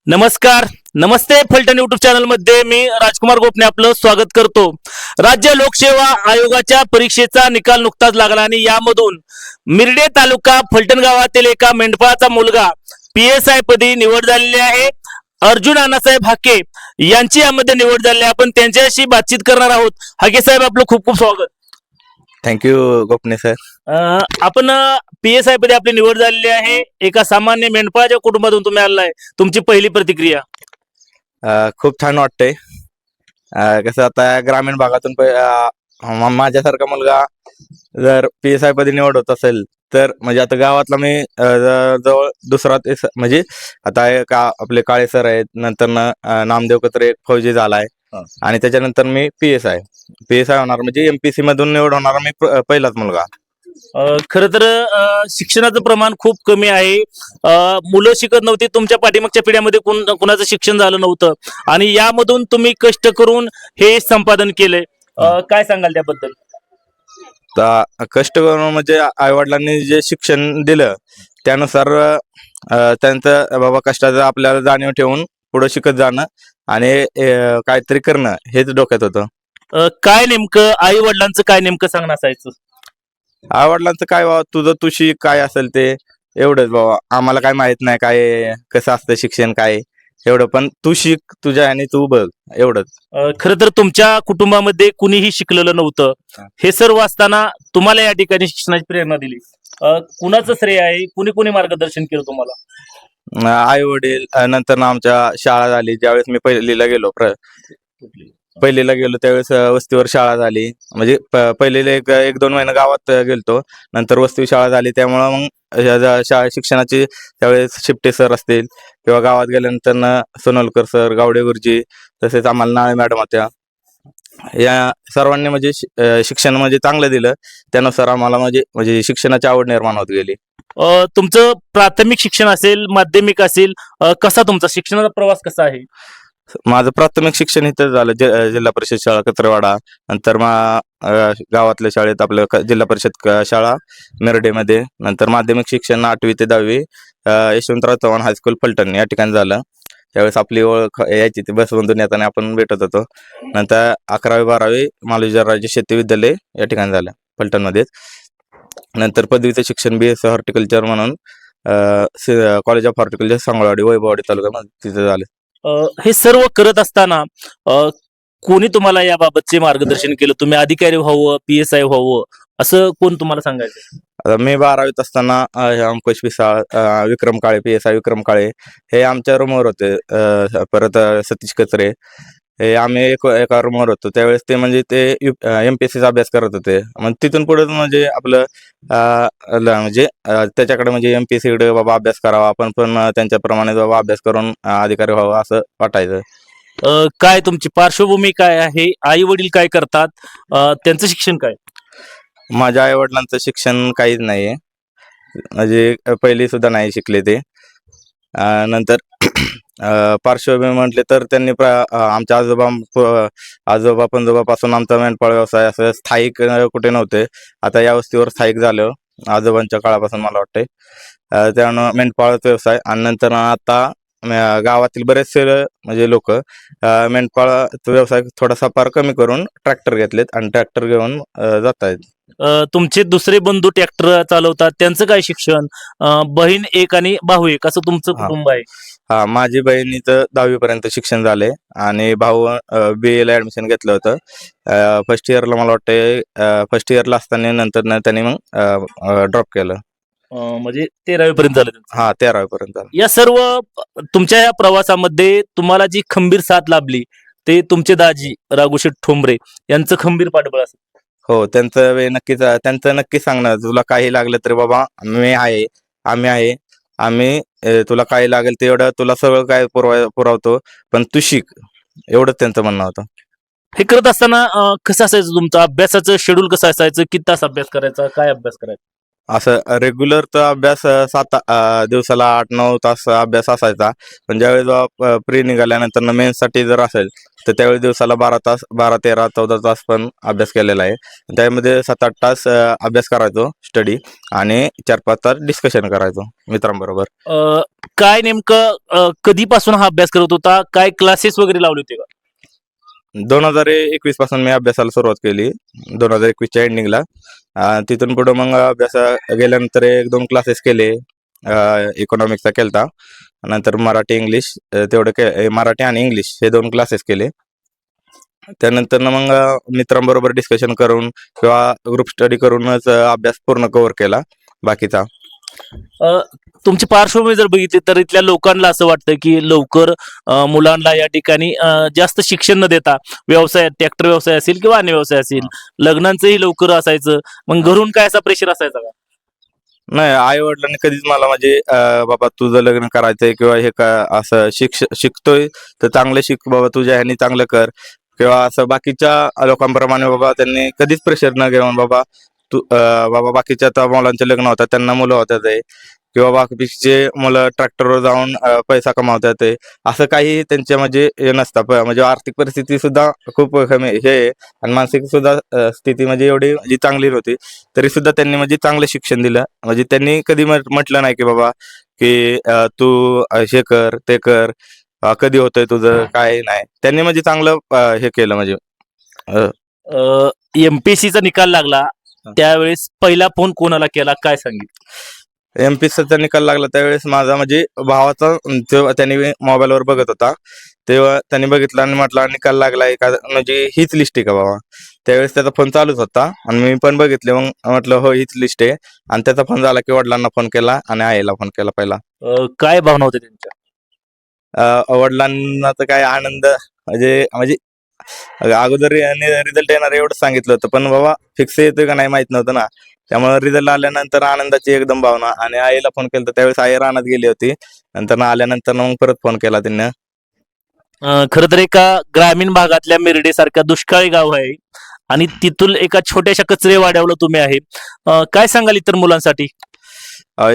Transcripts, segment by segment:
नमस्कार. नमस्ते Phaltan YouTube channel मध्ये मी राजकुमार गोपने आपलं स्वागत करतो. राज्य लोकसेवा आयोगाच्या परीक्षेचा निकाल नुकताच लागला आणि यामधून मिरडे तालुका फलटण गावातील एका मेंढपाळाचा मुलगा PSI पदी निवड झालेली आहे. अर्जुन अण्णासाहेब हाके यांची यामध्ये निवड झाली आहे. आपण त्यांच्याशी बातचीत करणार आहोत. हाके साहेब, आपलं खूप खूप स्वागत. Thank you गोपने sir. आपण PSI मध्ये आपली निवड झालेली आहे. एका सामान्य मेंढपाळाच्या कुटुंबातून तुम्ही आलाय. तुमची पहिली प्रतिक्रिया? खूप छान वाटतंय. कसं आता ग्रामीण भागातून माझ्यासारखा मुलगा जर PSI पदी निवड होत असेल तर म्हणजे आता गावातला मी जवळ दुसरा म्हणजे आता एक आपले काळे सर आहेत, नंतर नामदेव कत्रे एक फौजी झालाय आणि त्याच्यानंतर मी PSI होणार म्हणजे MPC मधून निवड होणारा मी पहिलाच मुलगा. खर तर शिक्षणाचं प्रमाण खूप कमी आहे. मुलं शिकत नव्हती. तुमच्या पाठीमागच्या पिढ्यामध्ये कुणाचं शिक्षण झालं नव्हतं आणि यामधून तुम्ही कष्ट करून हे संपादन केलंय. काय सांगाल त्याबद्दल? कष्ट करून म्हणजे आई वडिलांनी जे शिक्षण दिलं त्यानुसार त्यांचं बाबा कष्टाचं आपल्याला जाणीव ठेवून पुढे शिकत जाणं आणि काहीतरी करणं हेच डोक्यात होतं. काय नेमकं आई वडिलांचं काय नेमकं सांगणं असायचं? आई वडिलांचं काय बाबा, तुझं तू शिक, काय असेल ते एवढंच बाबा, आम्हाला काय माहित नाही काय कसं असतं शिक्षण काय एवढं, पण तू शिक तुझ्या आणि तू बघ एवढंच. खर तर तुमच्या कुटुंबामध्ये कुणीही शिकलेलं नव्हतं. हे सर्व असताना तुम्हाला या ठिकाणी शिक्षणाची प्रेरणा दिली. कुणाचं श्रेय आहे? कुणी मार्गदर्शन केलं तुम्हाला? आई वडील, नंतर आमच्या शाळा झाली. ज्यावेळेस मी पहिलीला गेलो त्यावेळेस वस्तीवर शाळा झाली. म्हणजे पहिलेले एक दोन महिने गावात गेलतो, नंतर वस्तीवर शाळा झाली. त्यामुळं मग शाळा शिक्षणाची त्यावेळेस शिप्टे सर असतील किंवा गावात गेल्यानंतर सोनलकर सर, गावडे गुरुजी, तसेच आम्हाला नाळे मॅडम होत्या. या सर्वांनी म्हणजे शिक्षण म्हणजे चांगलं दिलं. त्यानुसार आम्हाला म्हणजे शिक्षणाची आवड निर्माण होत गेली. तुमचं प्राथमिक शिक्षण असेल, माध्यमिक असेल, कसा तुमचा शिक्षणाचा प्रवास कसा आहे? माझं प्राथमिक शिक्षण इथं झालं, जिल्हा परिषद शाळा कत्रेवाडा. नंतर गावातल्या शाळेत आपलं जिल्हा परिषद शाळा मिरडेमध्ये. नंतर माध्यमिक शिक्षण 8वी ते 10वी यशवंतराव चव्हाण हायस्कूल फलटण या ठिकाणी झालं. त्यावेळेस आपली ओळख यायची, ती बसबंधून येताना आपण भेटत होतो. नंतर 11वी 12वी मालुजराजे शेती विद्यालय या ठिकाणी झालं फलटणमध्येच. नंतर पदवीचं शिक्षण BSc हॉर्टिकल्चर म्हणून कॉलेज ऑफ हॉर्टिकल्चर सांगळवाडी, वैभववाडी तालुक्यामध्ये तिथं झालं. हे सर्व करत असताना कोणी तुम्हाला याबाबतचे मार्गदर्शन केलं? तुम्ही अधिकारी व्हावं, PSI व्हावं, असं कोण तुम्हाला सांगायचं? आता मी 12वीत असताना अंकुश पिसाळ, विक्रम काळे, PSI विक्रम काळे हे आमच्या रूमवर होते. परत सतीश कचरे हे आम्ही एका रूमवर होतो. त्यावेळेस ते म्हणजे ते MPSCचा अभ्यास करत होते. मग तिथून पुढे म्हणजे आपलं म्हणजे त्याच्याकडे म्हणजे MPSCकडे बाबा अभ्यास करावा, आपण पण त्यांच्याप्रमाणे बाबा अभ्यास करून अधिकारी व्हावं असं वाटायचं. काय तुमची पार्श्वभूमी काय आहे? आई वडील काय करतात? त्यांचं शिक्षण काय? माझ्या आई वडिलांचं शिक्षण काहीच नाहीये, म्हणजे पहिली सुद्धा नाही शिकले ते. नंतर पार्श्वभूमी म्हटले तर त्यांनी आमच्या आजोबा पंजोबापासून आमचा मेंढपाळ व्यवसाय असं स्थायिक कुठे नव्हते. आता या वस्तीवर स्थायिक झालं आजोबांच्या काळापासून मला वाटते. त्यानं मेंढपाळाचा व्यवसाय आणि नंतर आता गावातील बरेचसे म्हणजे लोक मेंढपाळाचा व्यवसाय थोडासा फार कमी करून ट्रॅक्टर घेतलेत आणि ट्रॅक्टर घेऊन जात आहेत. तुमचे दुसरे बंधू ट्रॅक्टर चालवतात, त्यांचं काय शिक्षण? बहीण एक आणि भाऊ एक असं तुमचं कुटुंब आहे? हा, माझी बहिणीचं 10वी पर्यंत शिक्षण झाले आणि भाऊ BA ला ऍडमिशन घेतलं होतं. फर्स्ट इयरला मला वाटतं, फर्स्ट इयरला असताना नंतर त्यांनी मग ड्रॉप केलं. म्हणजे 13वी पर्यंत झालं. हा, 13वी पर्यंत झालं. या सर्व तुमच्या या प्रवासामध्ये तुम्हाला जी खंबीर साथ लाभली ते तुमचे दाजी राघुशेठ ठोंबरे यांचं खंबीर पाठबळ असेल. हो, त्यांचं नक्कीच सांगणार, तुला काही लागलं तरी बाबा मी आहे, आम्ही आहे, आम्ही तुला काही लागेल ते एवढं तुला सगळं काय पुरवतो, पण तू शिक, एवढंच त्यांचं म्हणणं होतं. हे करत असताना कसं असायचं तुमचं अभ्यासाचं शेड्यूल? कसं असायचं? किती तास अभ्यास करायचा? काय अभ्यास करायचा? असं रेग्युलर तर अभ्यास दिवसाला 8-9 तास अभ्यास असायचा. पण ज्यावेळेस प्री निघाल्यानंतर मेन्ससाठी जर असेल तर त्यावेळी दिवसाला 12 तास, 12, 13, 14 तास पण अभ्यास केलेला आहे. त्यामध्ये 7-8 तास अभ्यास करायचो स्टडी, आणि 4-5 तास डिस्कशन करायचो मित्रांबरोबर. काय नेमकं कधीपासून हा अभ्यास करत होता? काय क्लासेस वगैरे लावले होते का? 2021 पासून मी अभ्यासाला सुरुवात केली, 2021च्या एंडिंगला. तिथून पुढं मग अभ्यास गेल्यानंतर 1-2 क्लासेस केले. इकॉनॉमिक्सचा केलता, नंतर मराठी इंग्लिश मराठी आणि इंग्लिश हे 2 क्लासेस केले. त्यानंतर मग मित्रांबरोबर डिस्कशन करून किंवा ग्रुप स्टडी करूनच अभ्यास पूर्ण कव्हर केला बाकीचा. अ, तुमची पार्श्वभूमी जर बघितली तर इथल्या लोकांना असं वाटतं की लवकर मुलांना या ठिकाणी जास्त शिक्षण न देता व्यवसाय, ट्रॅक्टर व्यवसाय असेल किंवा अन्य व्यवसाय असेल, लग्नांचंही लवकर असायचं. मग घरून काय असा प्रेशर असायचा का? नाही, आई वडिलांनी कधीच मला म्हणजे बाबा तुझं लग्न करायचंय किंवा हे का असं शिकतोय तर चांगलं शिक बाबा, तुझ्या ह्यानी चांगलं कर, किंवा असं बाकीच्या लोकांप्रमाणे बाबा त्यांनी कधीच प्रेशर न घेऊन बाबा बाबा बाकीच्या आता मुलांचे लग्न होतात, त्यांना मुलं होतात आहे, किंवा बाकीचे मुलं ट्रॅक्टरवर जाऊन पैसा कमावतात आहे, असं काही त्यांच्या म्हणजे हे नसतं. म्हणजे आर्थिक परिस्थिती सुद्धा खूप कमी हे आहे, आणि मानसिक सुद्धा स्थिती म्हणजे एवढी म्हणजे चांगली नव्हती. तरी सुद्धा त्यांनी म्हणजे चांगलं शिक्षण दिलं. म्हणजे त्यांनी कधी म्हटलं नाही की बाबा की तू हे कर ते कर, कधी होतंय तुझं काय नाही. त्यांनी म्हणजे चांगलं हे केलं म्हणजे. एमपीएससीचा निकाल लागला त्यावेळेस पहिला फोन कोणाला केला, काय सांगितलं? एमपीएससीचा निकाल लागला त्यावेळेस माझा म्हणजे भावाचा, तेव्हा त्यांनी मोबाईलवर बघत होता, तेव्हा त्यांनी बघितलं आणि म्हटलं निकाल लागलाय का, म्हणजे हीच लिस्ट आहे का बाबा. त्यावेळेस त्याचा फोन चालूच होता आणि मी पण बघितले, मग म्हटलं हो हीच लिस्ट आहे. आणि त्याचा फोन झाला की वडिलांना फोन केला आणि आईला फोन केला पहिला. काय भावना होत्या त्यांच्या? वडिलांना तर काय आनंद, म्हणजे अगोदर रिझल्ट येणार एवढं सांगितलं होतं, पण बाबा फिक्स येतोय का नाही माहित नव्हतं ना. त्यामुळे रिझल्ट आल्यानंतर आनंदाची एकदम भावना. आणि आईला फोन केला तर त्यावेळेस आई रानात गेली होती. नंतर आल्यानंतर मग परत फोन केला त्यांनी. खरं तर एका ग्रामीण भागातल्या मिरडे सारख्या दुष्काळी गाव आहे आणि तिथून एका छोट्याशा कचरेवाड्यावर तुम्ही आहे. काय सांगाल इतर मुलांसाठी?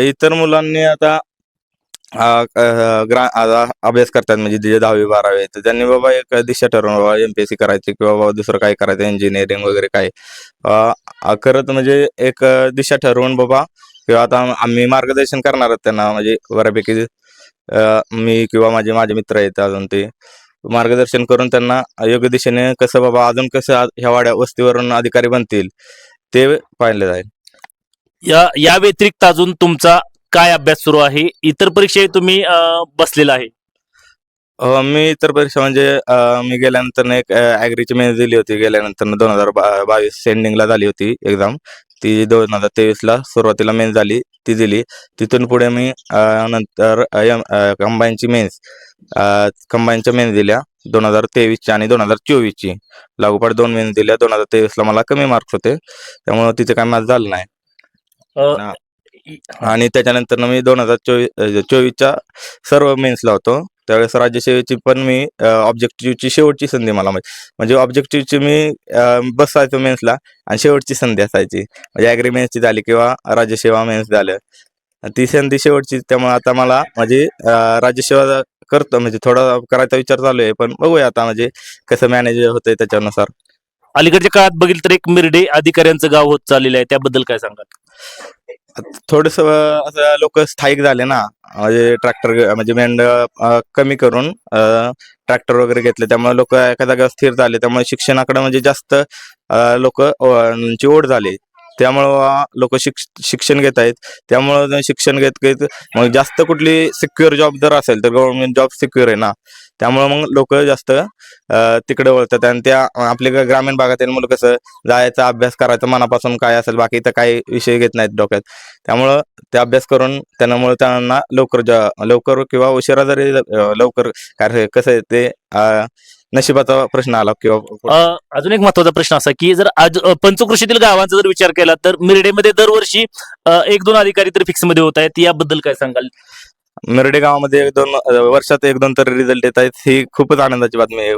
इतर मुलांनी आता आता अभ्यास करतात म्हणजे जे 10वी-12वी तर त्यांनी बाबा एक दिशा ठरवून बाबा एमपीएससी करायची किंवा बाबा दुसरं काय करायचं, इंजिनिअरिंग वगैरे काय करत म्हणजे एक दिशा ठरवून बाबा, किंवा आता आम्ही मार्गदर्शन करणार आहोत त्यांना म्हणजे बऱ्यापैकी. मी किंवा माझे माझे मित्र आहेत अजून, ते मार्गदर्शन करून त्यांना योग्य दिशेने कसं बाबा अजून कसं ह्या वस्तीवरून अधिकारी बनतील ते पाहिलं जाईल. या व्यतिरिक्त अजून तुमचा काय अभ्यास सुरू आहे? इतर परीक्षेत तुम्ही बसलेला आहे? मी इतर परीक्षा म्हणजे मी गेल्यानंतर एक ॲग्रीची मेन्स दिली होती. गेल्यानंतर 2022 एंडिंगला झाली होती एक्झाम. ती 2023ला सुरुवातीला मेन्स झाली, ती दिली. तिथून पुढे मी नंतर कंबाईनची मेन्स कंबाईनच्या मेन्स दिल्या 2023ची आणि 2024ची. लागोपाठ 2 मेन्स दिल्या. 2023ला मला कमी मार्क्स होते, त्यामुळं तिथे काय माझं झालं नाही. अ, आणि त्याच्यानंतर मी 2024च्या सर्व मेन्सला होतो. त्यावेळेस राज्यसेवेची पण मी ऑब्जेक्टिव्हची शेवटची संधी मला म्हणजे ऑब्जेक्टिव्हची मी बसायचो मेन्सला, आणि शेवटची संधी असायची म्हणजे ॲग्री मेन्सची झाली किंवा राज्यसेवा मेन्स झालं, ती संधी शेवटची. त्यामुळे आता मला म्हणजे राज्यसेवा करतो म्हणजे थोडा करायचा विचार चालू आहे, पण बघूया आता म्हणजे कसं मॅनेज होतंय त्याच्यानुसार. अलीकडच्या काळात बघितलं तर एक मिरडे अधिकाऱ्यांचं गाव होत चाललेलं आहे, त्याबद्दल काय सांगाल? थोडस असं लोक स्थायिक झाले ना, म्हणजे ट्रॅक्टर म्हणजे मेंढ कमी करून ट्रॅक्टर वगैरे घेतले, त्यामुळे लोक एका जागेवर स्थिर झाले. त्यामुळे शिक्षणाकडे म्हणजे जास्त लोक ची ओढ झाली. त्यामुळं लोक शिक्षण घेत आहेत. त्यामुळं शिक्षण घेत घेत मग जास्त कुठली सिक्युअर जॉब जर असेल तर गव्हर्नमेंट जॉब सिक्युअर आहे ना, त्यामुळं मग लोक जास्त तिकडे वळतात. आणि त्या आपल्या ग्रामीण भागातील मुलं कसं जायचा अभ्यास करायचा मनापासून काय असेल, बाकी तर काही विषय घेत नाहीत डोक्यात. त्यामुळं ते अभ्यास करून त्यामुळे त्यांना लवकर किंवा उशिरा जरी लवकर काय कसं आहे ते नशिबाचा प्रश्न आला किंवा. अजून एक महत्वाचा प्रश्न असा की जर आज पंचकृषीतील गावांचा जर विचार केला तर मिरडेमध्ये दरवर्षी 1-2 अधिकारी तर फिक्स मध्ये होत आहेत, याबद्दल काय सांगाल? मिरडे गावामध्ये 1-2 वर्षात 1-2 तरी रिझल्ट येत आहेत, ही खूपच आनंदाची बातमी आहे.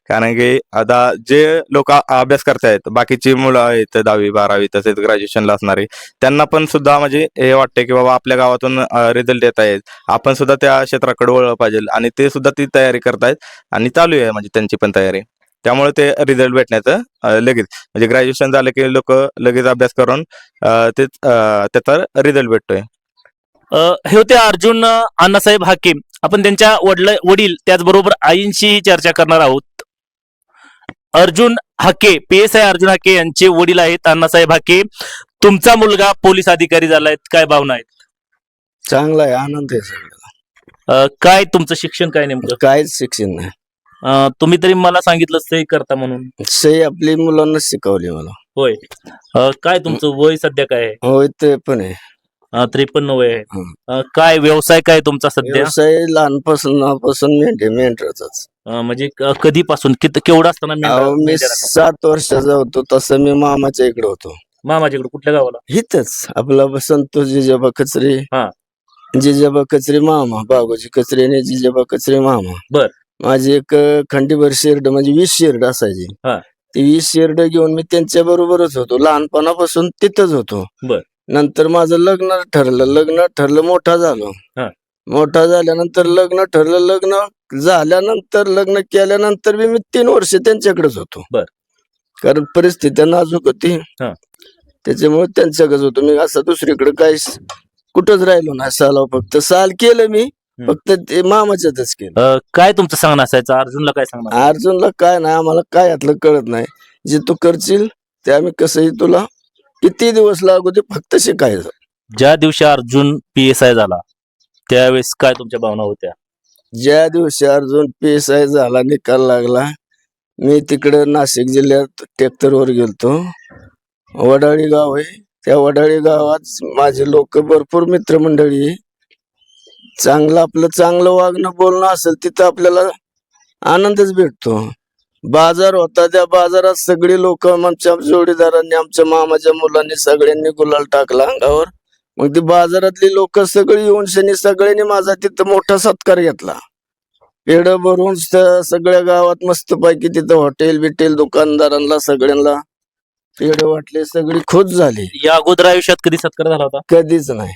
कारण की आता जे लोक अभ्यास करतायत, बाकीची मुलं आहेत 10वी-12वी तसेच ग्रॅज्युएशनला असणारे, त्यांना पण सुद्धा म्हणजे हे वाटते की बाबा आपल्या गावातून रिझल्ट येत आहेत, आपण सुद्धा त्या क्षेत्राकडे वळलं पाहिजे आणि ते सुद्धा ती तयारी करतायत आणि चालू आहे म्हणजे त्यांची पण तयारी. त्यामुळे ते रिझल्ट भेटण्याचं लगेच म्हणजे ग्रॅज्युएशन झालं की लोक लगेच अभ्यास करून त्याचा रिझल्ट भेटतोय. हे होते अर्जुन अण्णासाहेब हाके. आपण त्यांच्या वडील त्याचबरोबर आईंशी चर्चा करणार आहोत. अर्जुन हाके, PSI अर्जुन हाके यांचे वडील आहेत अण्णासाहेब हाके. तुमचा मुलगा पोलीस अधिकारी झालाय, काय भावना आहेत? चांगला आहे, आनंद आहे सगळं. काय तुमचं शिक्षण काय नेमकं? काहीच शिक्षण नाही. तुम्ही तरी मला सांगितलं सही करता म्हणून. सही आपली मुलांना शिकवली मला. होय. काय तुमचं वय सध्या काय आहे? होय, ते पण आहे. 53 वय आहे. हं. काय व्यवसाय काय तुमचा सध्या? व्यवसाय लहानपासून मेंढराचाच. म्हणजे कधीपासून केवढा असताना अहो, मी मेंढ्या राखा? 7 वर्षाचा होतो तसं मी मामाच्या इकडे होतो. मामाच्याकडे कुठल्या गावाला? इथंच आपला संतोष जिजाबा कचरे, हा. जिजाबा कचरे मामा, बागोजी कचरे आणि जिजाबा कचरे मामा. बर. माझी एक खंडीभर शेरड म्हणजे 20 शेरड असायची. हा. ती 20 शेरड घेऊन मी त्यांच्या बरोबरच होतो, लहानपणापासून तिथंच होतो. बर. नंतर माझं लग्न ठरलं, मोठा झालो. हा. मोठा झाल्यानंतर लग्न केल्यानंतर बी मी 3 वर्ष त्यांच्याकडेच होतो. बर. कारण परिस्थिती नाजूक होती, हा. त्याच्यामुळे त्यांच्याकडेच होतो. मी असं दुसरीकडे काहीच कुठंच राहिलो नाही. फक्त साल केलं मी, फक्त ते मामाच्यातच केलं. काय तुमचं सांगणं असायचं? अर्जुनला काय सांगणार? अर्जुनला काय नाही, आम्हाला काय यातलं कळत नाही. जे तू करशील ते आम्ही कसंही तुला किती दिवस लागू दे, फक्त शिकायचं. ज्या दिवशी अर्जुन PSI झाला त्यावेळेस काय तुमच्या भावना होत्या? ज्या दिवशी अर्जुन PSI झाला, निकाल लागला, मी तिकडे नाशिक जिल्ह्यात ट्रॅक्टरवर गेलतो. वडाळी गाव आहे, त्या वडाळी गावात माझे लोक भरपूर मित्रमंडळी आहे. चांगलं वागणं बोलणं असेल तिथं आपल्याला आनंदच भेटतो. बाजार होता, त्या बाजारात सगळी लोक आमच्या जोडीदारांनी, आमच्या मामाच्या मुलांनी सगळ्यांनी गुलाल टाकला अंगावर. मग ती बाजारातली लोक सगळी येऊन सगळ्यांनी माझा तिथं मोठा सत्कार घेतला. पेढ भरून सगळ्या गावात मस्तपैकी तिथं हॉटेल बिटेल दुकानदारांना सगळ्यांना पेढ वाटले, सगळी खुश झाली. या अगोदर आयुष्यात कधी सत्कार झाला होता? कधीच नाही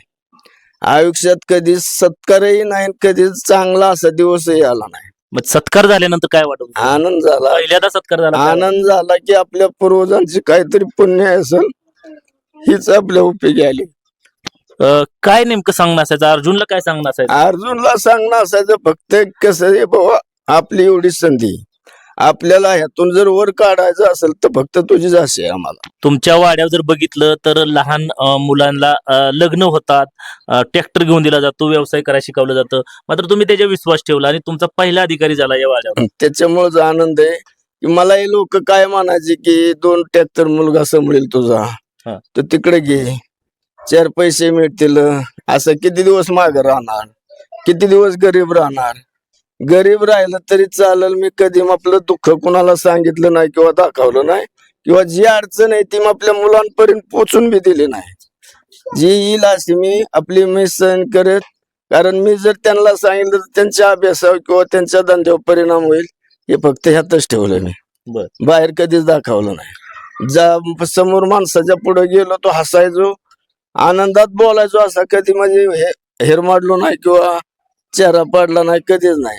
आयुष्यात, कधीच सत्कारही नाही, कधीच चांगला असा दिवसही आला नाही. मग सत्कार झाल्यानंतर काय वाटत होतं? आनंद झाला. पहिल्यांदा सत्कार झाला काय? आनंद झाला की आपल्या पूर्वजांची काहीतरी पुण्य असेल, हीच आपल्या उपयोगी आली. काय नेमकं सांगणं असायचं? अर्जुनला काय सांगणं असायचं? अर्जुनला सांगणं असायचं फक्त कसं आहे बाबा, आपली एवढी संधी, आपल्याला ह्यातून जर वर काढायचं असेल तर फक्त तुझीच असे आहे आम्हाला. तुमच्या वाड्यावर जर बघितलं तर लहान मुलांना लग्न होतात, ट्रॅक्टर घेऊन दिला जातो, व्यवसाय करायला शिकवलं जातं, मात्र तुम्ही त्याच्यावर विश्वास ठेवला आणि तुमचा पहिला अधिकारी झाला या वाड्यावर. त्याच्यामुळेच आनंद आहे की मला हे लोक काय म्हणायचे की 2 ट्रॅक्टर मुलगा सांभाळेल तुझा, हा. तर तिकडे घे, 4 पैसे मिळतील. असं किती दिवस मागे राहणार, किती दिवस गरीब राहणार. गरीब राहिलं तरी चालेल, मी कधी आपलं दुःख कुणाला सांगितलं नाही किंवा दाखवलं नाही, किंवा जी अडचण आहे ती मग आपल्या मुलांपर्यंत पोचून बी दिली नाही. जी येईल अशी मी सहन करत, कारण मी जर त्यांना सांगितलं तर त्यांच्या अभ्यासावर किंवा त्यांच्या धंद्यावर परिणाम होईल, हे फक्त ह्यातच ठेवलं मी. बर. बाहेर कधीच दाखवलं नाही. समोर माणसाच्या पुढे गेलो तो हसायचो, आनंदात बोलायचो, असा कधी म्हणजे हेर माडलो नाही किंवा चेहरा पाडला नाही, कधीच नाही.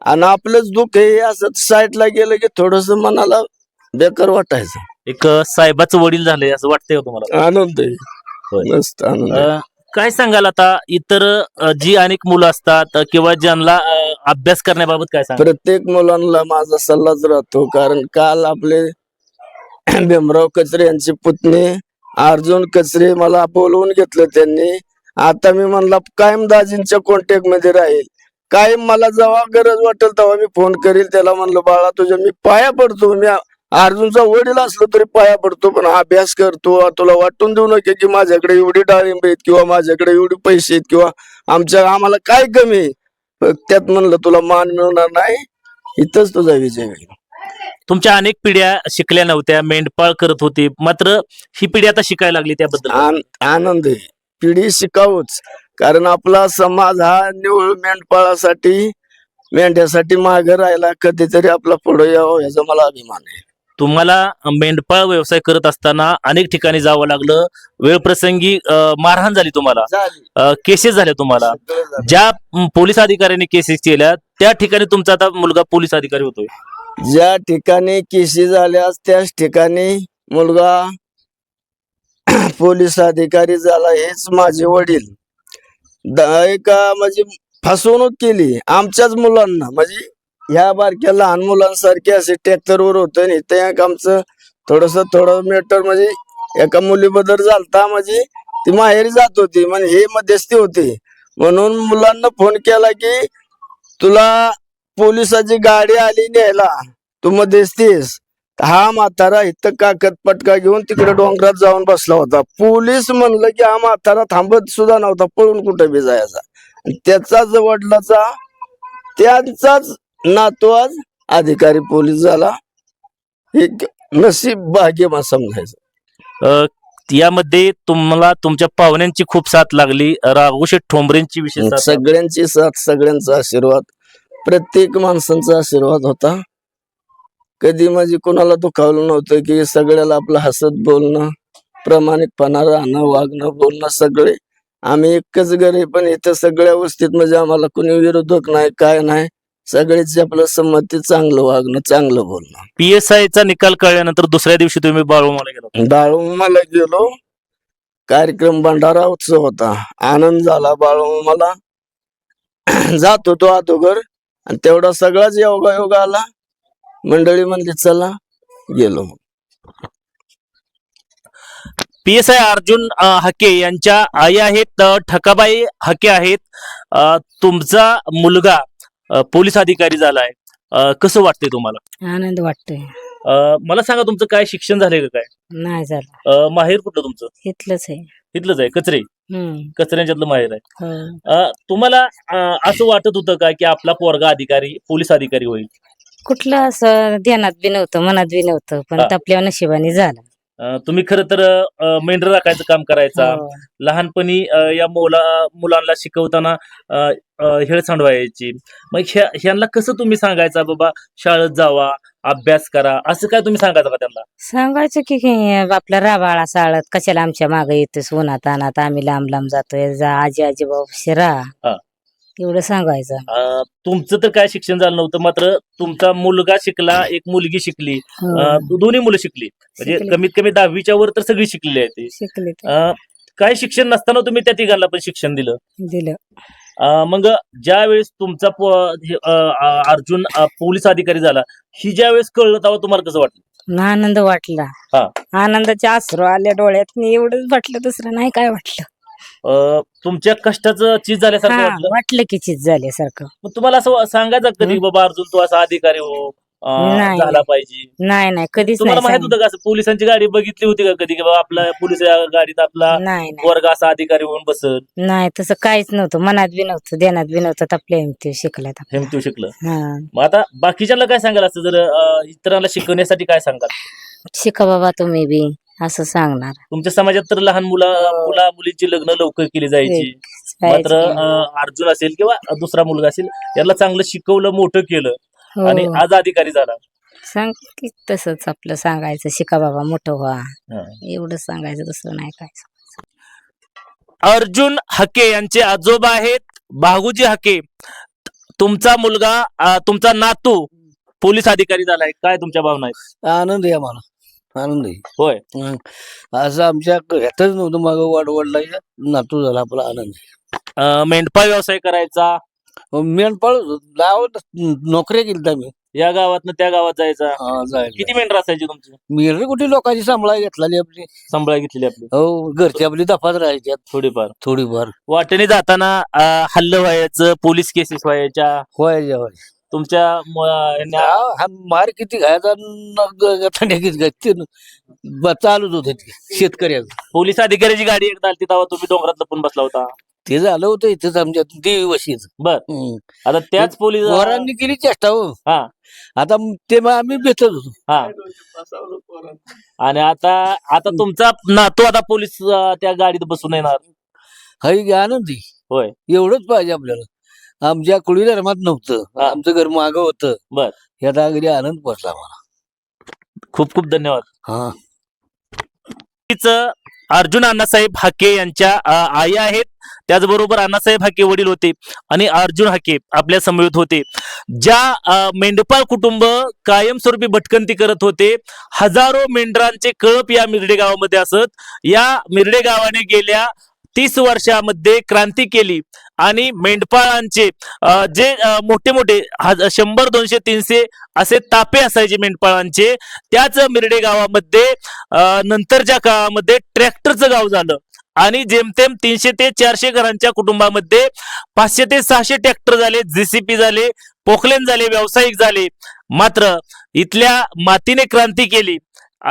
आणि आपलंच दुःख हे असं साईडला गेलं की थोडस मनाला बेकार वाटायचं. एक साहेबाचं वडील झाले असं वाटतंय का तुम्हाला? आनंद आहे, होय. मस्त आनंद आहे. काय सांगाल आता इतर जी अनेक मुलं असतात किंवा ज्यांना अभ्यास करण्याबाबत काय सांगाल? प्रत्येक मुलांना माझा सल्लाच राहतो, कारण काल आपले भीमराव कचरे यांचे पुतणे अर्जुन कचरे मला बोलवून घेतलं त्यांनी. आता मी म्हणला कायम दाजींच्या कॉन्टॅक्ट मध्ये राहील, कायम मला जेव्हा गरज वाटेल तेव्हा मी फोन करील. त्याला म्हणलं बाळा तुझ्या मी पाया पडतो, मी अर्जुनचा वडील असलो तरी पाया पडतो, पण अभ्यास करतो. तुला वाटून देऊ नका की माझ्याकडे एवढी डाळिंब आहेत किंवा माझ्याकडे एवढे पैसे आहेत किंवा आम्हाला काय कमी आहे. त्यात म्हणलं तुला मान मिळणार नाही, इथंच तुझा विजय होईल. तुमच्या अनेक पिढ्या शिकल्या नव्हत्या, मेंढपाळ करत होती, मात्र ही पिढी आता शिकायला लागली, त्याबद्दल आनंद आहे. पिढी शिकावूच, कारण आपला समाज हा निवळ मेंढपाळासाठी मेंढ्यासाठी मागे राहिला, कधीतरी आपला पुढे यावं याचा मला अभिमान आहे. तुम्हाला मेंढपाळ व्यवसाय करत असताना अनेक ठिकाणी जावं लागलं, वेळ प्रसंगी मारहाण झाली तुम्हाला, केसेस झाल्या तुम्हाला. सगळं झालं. ज्या पोलीस अधिकाऱ्यांनी केसेस केल्या त्या ठिकाणी तुमचा आता मुलगा पोलीस अधिकारी होतोय. ज्या ठिकाणी केसी झाल्यास त्याच ठिकाणी मुलगा पोलीस अधिकारी झाला. हेच माझे वडील म्हणजे फसवणूक केली आमच्याच मुलांना, म्हणजे ह्या बारक्या लहान मुलांसारखे असे ट्रॅक्टरवर होतं आणि इथे एक आमचं थोडं मीटर म्हणजे एका मुलीबद्दल झालता, म्हणजे ती माहेरी जात होती म्हणजे हे मध्यस्थी होते. म्हणून मुलांना फोन केला की तुला पोलिसाची गाडी आली न्यायला, तू मध्यस्थीस. हा म्हातारा इथं कागद पटका घेऊन तिकडे डोंगरात जाऊन बसला होता. पोलीस म्हणलं की हा म्हातारा थांबत सुद्धा नव्हता, पळून कुठे बी जायचा. आणि त्याचाच वडिलाचा त्यांचाच नातू आज अधिकारी पोलीस झाला. हे नशीब भाग्य मला समजायचं. अ, यामध्ये तुम्हाला तुमच्या पाहुण्यांची खूप साथ लागली, राघोशेठ ठोंबरेंची विशेष साथ लागली. सगळ्यांची साथ, सगळ्यांचा आशीर्वाद, प्रत्येक माणसांचा आशीर्वाद होता. कधी म्हणजे कोणाला दुखावलं नव्हतं की सगळ्याला आपलं हसत बोलणं, प्रामाणिकपणा राहणं, वागणं, बोलणं सगळे. आम्ही एकच घर आहे पण इथं सगळ्या गोष्टीत म्हणजे आम्हाला कोणी विरोधक नाही, काय नाही. सगळेच आपलं संमती, चांगलं वागणं, चांगलं बोलणं. PSI चा निकाल कळल्यानंतर दुसऱ्या दिवशी तुम्ही बाळूमाला गेला. बाळूमाला गेलो, कार्यक्रम भंडारा उत्सव होता, आनंद झाला. बाळूमाला जात होतो अगोदर आणि तेवढा सगळाच योगा आला. मंडळी म्हणली चला, गेलो. PSI अर्जुन हाके यांच्या आई आहेत ठकाबाई हाके आहेत. तुमचा मुलगा पोलीस अधिकारी झालाय, कसं वाटतंय तुम्हाला? आनंद वाटतोय. मला सांगा तुमचं काय शिक्षण झालंय का काय? नाही झालं, माहेर कुठलं तुमचं? इथलंच आहे. इथलंच आहे, कचरे कचऱ्यांच्यातलं माहेर आहे. हो. तुम्हाला असं वाटत होतं का की आपला पोरगा अधिकारी पोलीस अधिकारी होईल? कुठलं असं ध्यानात बी नव्हतं, मनात बी नव्हतं, पण हा. आपल्या नशिबाने झालं. तुम्ही खरं तर मेंढर राखायचं काम करायचा. हो. लहानपणी या मुलांना शिकवताना हेळ सांडवायची. मग ह्यांना कसं तुम्ही सांगायचा बाबा शाळेत जावा, अभ्यास करा, असं काय तुम्ही सांगायचं का त्यांना? सांगायचं की आपला राबाळा साळत कशाला आमच्या मागे येतोस उन्हात अनात, आम्ही लांब लांब जातोय, जा आजी आजोबा राहा, हा. एवढं सांगायचं. तुमचं तर काय शिक्षण झालं नव्हतं, मात्र तुमचा मुलगा शिकला, एक मुलगी शिकली, हो. दोन्ही मुलं शिकली, म्हणजे शिकली. कमीत कमी 10वीच्या वर तर सगळी शिकलेली आहे ती. शिकले ते. काय शिक्षण नसताना तुम्ही त्या तिघांना पण शिक्षण दिलं. दिलं. मग ज्या वेळेस तुमचा अर्जुन पोलीस अधिकारी झाला, ही ज्या वेळेस कळलं तेव्हा तुम्हाला कसं वाटलं? आनंद वाटला. हा. आनंदाचे अश्रू आले डोळ्यात, एवढंच वाटलं, दुसरं नाही काय वाटलं. तुमच्या कष्टाचं चीज झाल्यासारखं हा, वाटलं. वाटलं की चीज झाल्यासारखं. मग तुम्हाला असं सांगायचं कधी बाबा अर्जुन तू असा अधिकारी हो, नाही. झाला पाहिजे? नाही कधीच तुम्हाला नाही माहित होतं का असं पोलिसांची गाडी बघितली होती का कधी की बाबा आपला पोलीस गाडीत आपला नाही वर्ग असा अधिकारी होऊन बसत? नाही, तसं काहीच नव्हतं, मनात बी नव्हतं, ध्यानात बी नव्हतं. आपल्या हिमती शिकल्यात. हे तू शिकलं. हा. मग आता बाकीच्याला काय सांगाल असं जर इतरांना शिकवण्यासाठी काय सांगाल? शिका बाबा तुम्ही बी, असं सांगणार. तुमच्या समाजात तर लहान मुला मुलींची लग्न लवकर केली जायची, मात्र अर्जुन असेल किंवा दुसरा मुलगा असेल याला चांगलं शिकवलं, मोठं केलं हो. आणि आज अधिकारी झाला. सांग की तसंच आपलं सांगायचं, शिका बाबा, मोठं व्हा, हा. एवढं सांगायचं, दुसरं नाही काय. अर्जुन हाके यांचे आजोबा आहेत भागुजी हाके. तुमचा मुलगा तुमचा नातू पोलीस अधिकारी झालाय, काय तुमच्या भावना आहेत? आनंद आहे आम्हाला, आनंद आहे. होय. असं आमच्या ह्यातच नव्हतं, मागं वाढवडला नातू झाला, आपला आनंद आहे. मेंढपाळ व्यवसाय करायचा, मेंढपाळ गावात नोकऱ्या केली आम्ही. या गावातनं त्या गावात जायचा. जायला किती मेंढर असायची तुमची? मेंढर कुठे लोकांची सांभाळा घेतलेली आपली. सांभाळा घेतलेली आपली? हो, घरची आपली दफात राहायच्यात थोडीफार. थोडीफार. वाटेने जाताना हल्लं व्हायचं, पोलीस केसेस व्हायच्या व्हायच्या तुमच्या हा मार किती घ्यायचा, थंड्या किती घ्यायची, चालूच होते शेतकऱ्याचं. पोलीस अधिकाऱ्याची गाडी एकदा आली तेव्हा तुम्ही डोंगरात लपून बसला होता. ते झालं होतं इथेच आमच्या देवी वशीच. बर. आता त्याच पोलीस वरांनी केली चेष्टा हो. हा. आता ते मग आम्ही बेतच होतो. हा. आणि आता तुमचा नातू आता पोलीस त्या गाडीत बसून येणार. हाय आनंदी. होय. एवढंच पाहिजे आपल्याला. आमच्या कुळी धर्मात नव्हतं, हा. आमचं घर मागं होतं. बर. यात अगदी आनंद बसला मला. खूप खूप धन्यवाद. हा. तिचं अर्जुन अण्णासाहेब हाके यांच्या आई आहेत. त्याचबरोबर अण्णासाहेब हाके वडील होते आणि अर्जुन हाके आपल्या समवेत होते. ज्या मेंढपाळ कुटुंब कायमस्वरूपी भटकंती करत होते, हजारो मेंढरांचे कळप या मिरडे गावामध्ये असत. या मिरडे गावाने गेल्या 30 वर्षामध्ये क्रांती केली आणि मेंढपाळांचे जे मोठे मोठे 100, 200, 300 असे तापे असायचे मेंढपाळांचे, त्याच मिरडे गावामध्ये नंतरच्या काळामध्ये ट्रॅक्टरचं गाव झालं आणि जेमतेम 300 ते 400 घरांच्या कुटुंबामध्ये 500 ते 600 ट्रॅक्टर झाले, जेसीपी झाले, पोकलेन झाले, व्यावसायिक झाले. मात्र इथल्या मातीने क्रांती केली,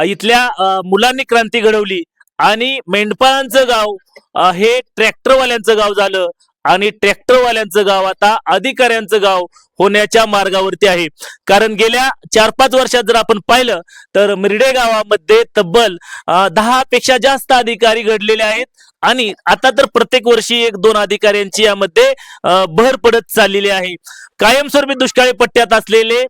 इथल्या मुलांनी क्रांती घडवली आणि मेंढपाळांचं गाव हे ट्रॅक्टरवाल्यांचं गाव झालं आणि ट्रॅक्टरवाल्यांचं गाव आता अधिकाऱ्यांचं गाव होण्याच्या मार्गावरती आहे. कारण गेल्या 4-5 वर्षात जर आपण पाहिलं तर मिरडे गावामध्ये तब्बल 10 पेक्षा जास्त अधिकारी घडलेले आहेत आणि आता तर प्रत्येक वर्षी 1-2 अधिकाऱ्यांची यामध्ये भर पडत चाललेली आहे. कायमस्वरूपी दुष्काळी पट्ट्यात असलेले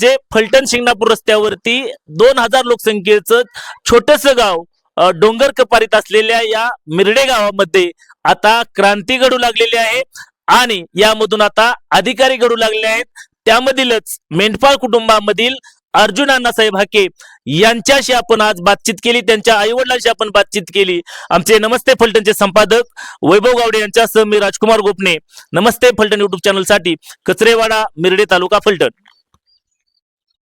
जे फलटण शिंगणापूर रस्त्यावरती 2000 लोकसंख्येचं छोटस गाव डोंगर कपारीत असलेल्या या मिरडे गावामध्ये आता क्रांती घडू लागलेली आहे आणि यामधून आता अधिकारी घडू लागले आहेत. त्यामधीलच मेंढपाळ कुटुंबामधील अर्जुन अण्णासाहेब हाके यांच्याशी आपण आज बातचीत केली, त्यांच्या आई वडिलांशी आपण बातचीत केली. आमचे नमस्ते फलटणचे संपादक वैभव गावडे यांच्यासह मी राजकुमार गोपने. नमस्ते फलटण युट्यूब चॅनल साठी कचरेवाडा, मिरडे तालुका, फलटण.